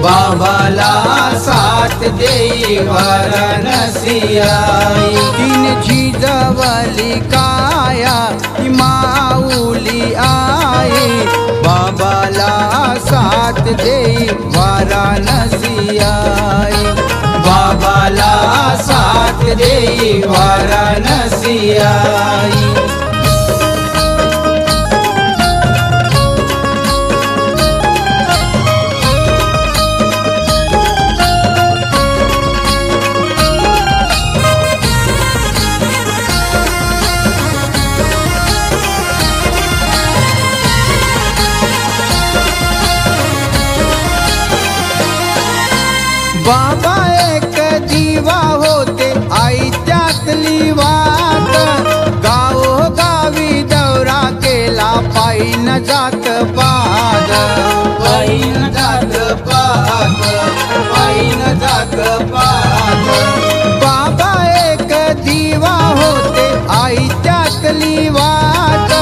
बाबाला साथ देई वाराणसी आई। तीन झिजवली काया ती माऊली आई, बाबाला साथ देई वाराणसी आई। बाबाला साथ देई वाराणसी आई। बाबा एक दिवा होते आई त्यातली वात, गावोगावी दौरा केला पायी न जात पाद, पायी न जात पाद, पायी न जात पाद। बाबा एक दिवा होते आई त्यातली वात,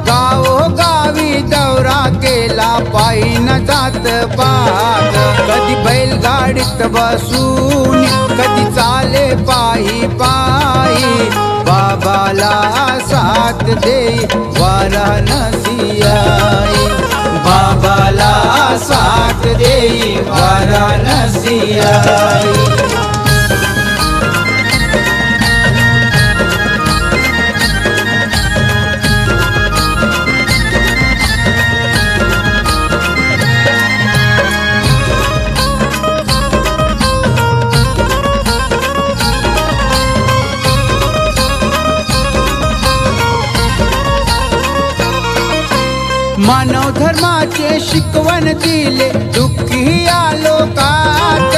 गावोगावी दौरा केला पायी न जात पाद। कधी बैलगाडीत बसून कधी चाले पायी पायी, बाबाला साथ देई वाराणसी आई। बाबाला साथ देई वाराणसी आई। मानव धर्माचे शिकवण दिले दुःखी या लोकात,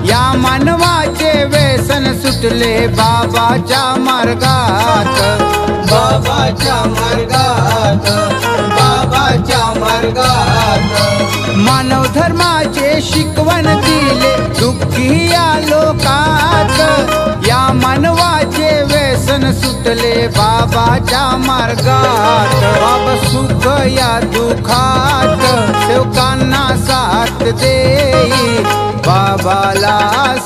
या मानवाचे व्यसन सुटले बाबाच्या मार्गात, बाबाच्या मार्गात, बाबाच्या मार्गात। मानव धर्माचे शिकवण दिले दुःखी या लोकात, या मानवाचे व्यसन सुटले बाबाच्या मार्गात। बाबा सुख या दुःखात सेवकांना साथ देई, बाबाला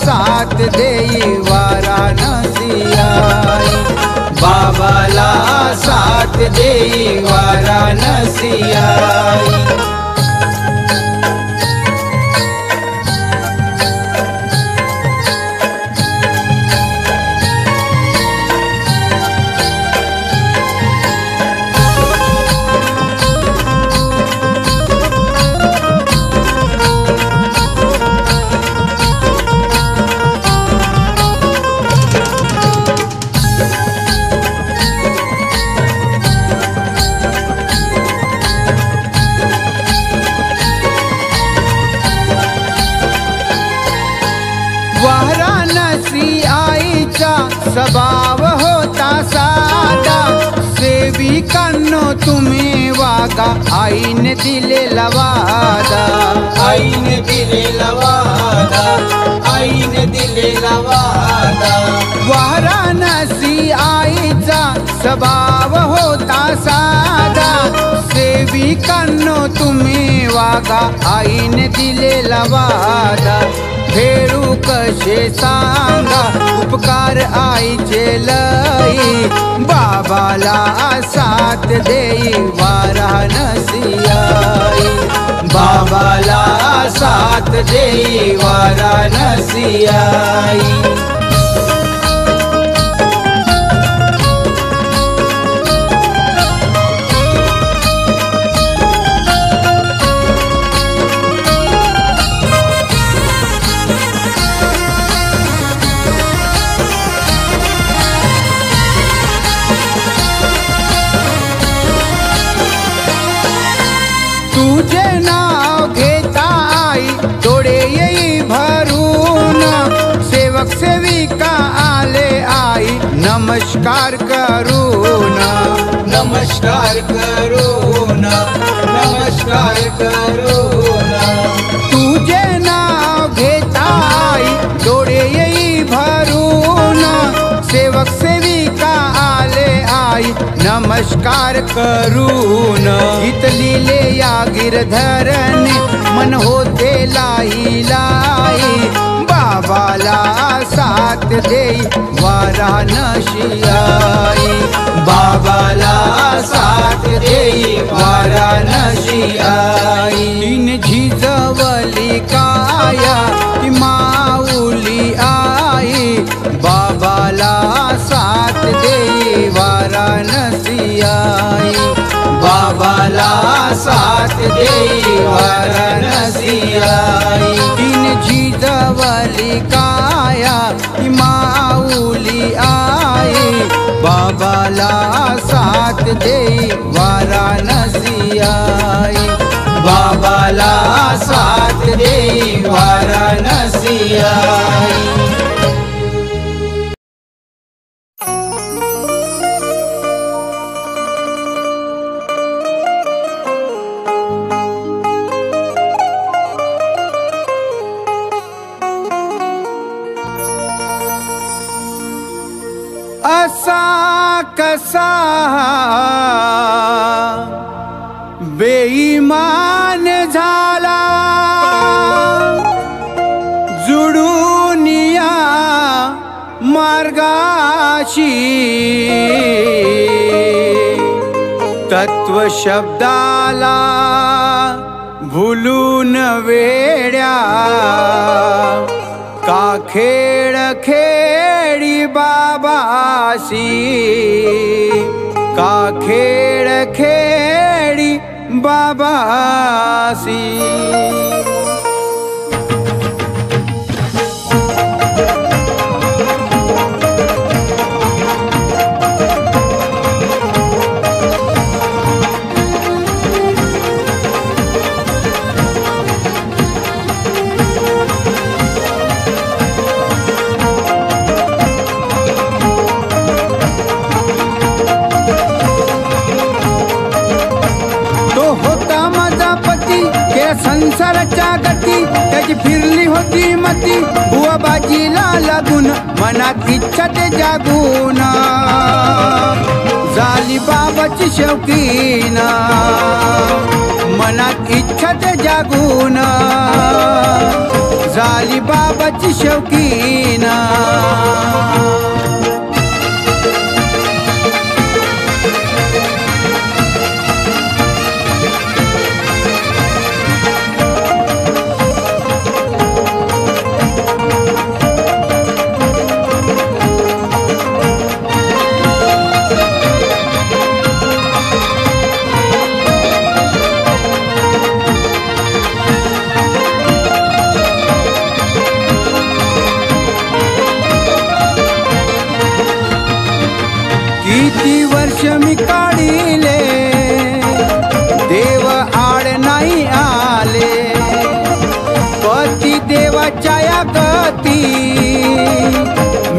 साथ देई वाराणसी आई। बाबाला साथ देई वाराणसी आई। वाराणसी आईचा स्वभाव होता साधा, सेविकांनो तुम्ही वागा आईने दिलेला वादा, आईने दिलेला वादा, आईने दिलेला वादा। वाराणसी आईचा स्वभाव होता साधा, सेविकांनो तुम्ही वागा आईने दिलेला वादा। फेरू कसे सांगा उपकार आईचे लई, बाबाला साथ देई वाराणसी आई। बाबाला साथ देई वाराणसी आई। तुझे नाव घेता आई डोळे येई भरून, सेवक सेविका आले आई नमस्कार करून, नमस्कार करून, नमस्कार करून। तुझे नाव घेता आई डोळे येई भरून, सेवक सेविका आले आई नमस्कार नमस्कार करून गीत लिहिले या गिरधरने मन होते लाई लाई बाबाला साथ देई वाराणसी आई बाबाला साथ देई वाराणसी आई तीन झिजवली काया ती माऊली आई बाबाला साथ देई वाराणसी आई बाबाला साथ देई वाराणसी आई तीन झिजवली काया ती माऊली आई बाबाला साथ देई वाराणसी आई बाबाला साथ देई वाराणसी आई असा कसा बेईमान झाला जुडून या मार्गाशी तत्व शब्दाला भुलून वेड्या का खेळ खेळी बाबासी का खेळ खेळी बाबासी संसाराच्या गती त्याची फिरली होती मती बुवा बाजीला लागून मनात इच्छा ते जागून झाली बाबाची शौकीन मनात इच्छा ते जागून झाली बाबाची शौकीन किती वर्ष मी काढिले देव आड नाही आले पती देवाच्या या गती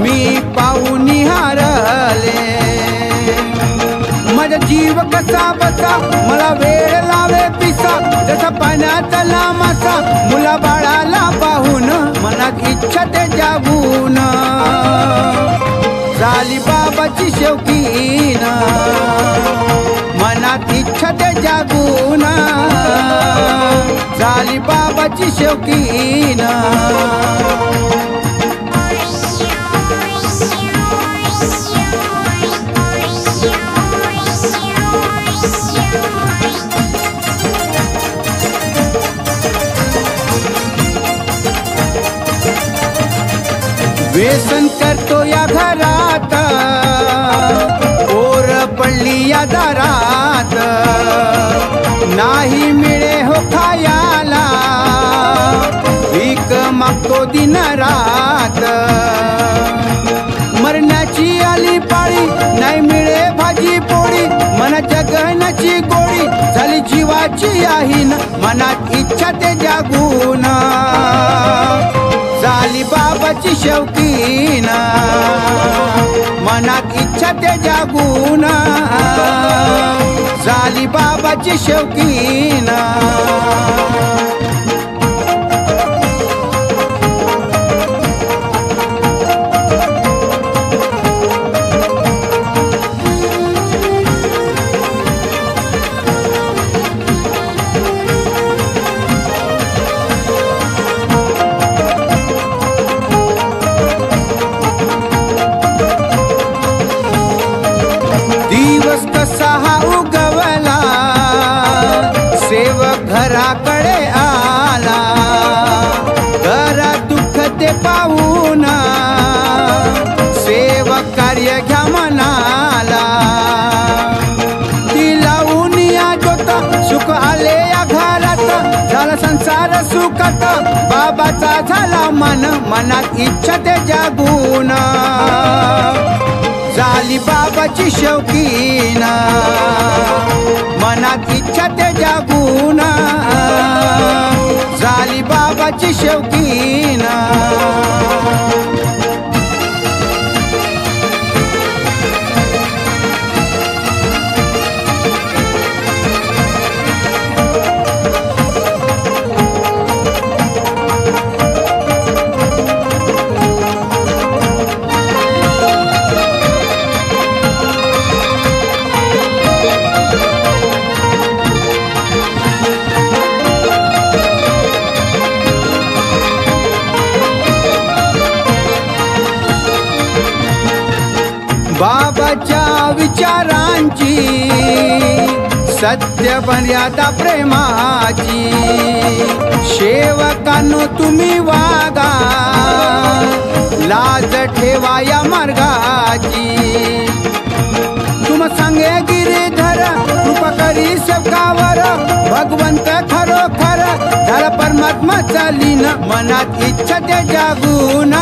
मी पाहून हारले माझा जीव कसा बसा मला वेळ लावे पिसा जसा पाण्यातला मासा मुला बाळाला पाहून मनात इच्छा ते जागून झाली बाबाची शौकीन मनात इच्छा ते जागून झाली बाबाची शौकीन व्यसन करतो या घरात पोर पडली या दारात नाही मिळे हो खायाला भीक मागतो दिन रात मरण्याची आली पाळी नाही मिळे भाजी पोळी मन जगण्याची गोळी झाली जीवाची आहीन मनात इच्छा ते जागून झाली बाबाची शौकीन मनात इच्छा ते जागून झाली बाबाची शौकीन संसार सुखात बाबाचा झाला मन, मनात इच्छा ते जागून झाली बाबाची शौकीन, मनात इच्छा ते जागून झाली बाबाची शौकीन. बाबाच्या विचारांची सत्य मर्यादा प्रेमाची, सेवकांनो तुम्ही वागा लाज ठेवा या मार्गाची. तुम सांगे गिरीधर कृपा करी सेवकावर, भगवंत खरोखर धर परमात्मा चालीन, मनात इच्छा ते जागून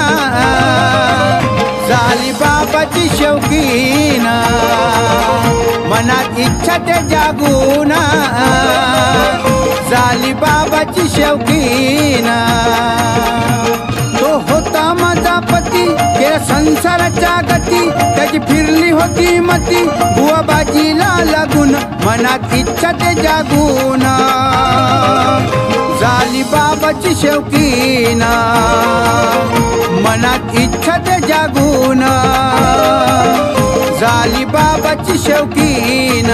झाली बाबाची शौकीन, मनात इच्छा ते जागून झाली बाबाची शौकीन. तो होता माझा पती केला संसाराच्या गती, त्याची फिरली होती मती बुवाबाजीला लागून, मनात इच्छा ते जागून झाली बाबाची शौकीन, मनात इच्छा ते जागून झाली बाबाची शौकीन.